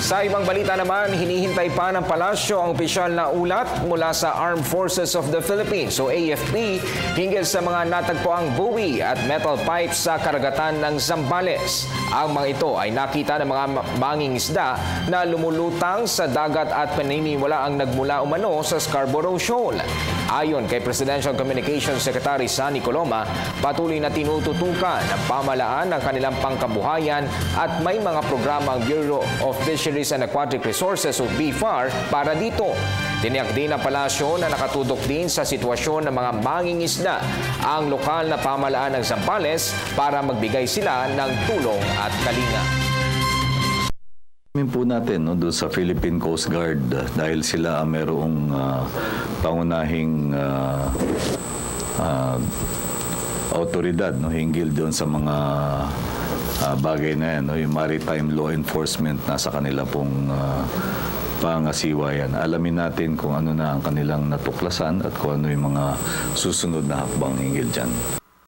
Sa ibang balita naman, hinihintay pa ng palasyo ang opisyal na ulat mula sa Armed Forces of the Philippines o AFP hinggil sa mga natagpuang buwi at metal pipes sa karagatan ng Zambales. Ang mga ito ay nakita ng mga mangingisda na lumulutang sa dagat at paniniwala ang nagmula umano sa Scarborough Shoal. Ayon kay Presidential Communications Secretary Sunny Coloma, patuloy na tinututukan ng pamahalaan ang kanilang pangkabuhayan at may mga programa ang Bureau of Fisheries and Aquatic Resources o BFAR para dito. Tiniyak din ng palasyo na nakatutok din sa sitwasyon ng mga mangingisda ang lokal na pamahalaan ng Zambales para magbigay sila ng tulong at kalinga. Po natin doon sa Philippine Coast Guard dahil sila mayroong pangunahing autoridad hinggil doon sa mga bagay na yan. Yung maritime law enforcement nasa kanila pong pangasiwa yan. Alamin natin kung ano na ang kanilang natuklasan at kung ano yung mga susunod na hakbang hinggil dyan.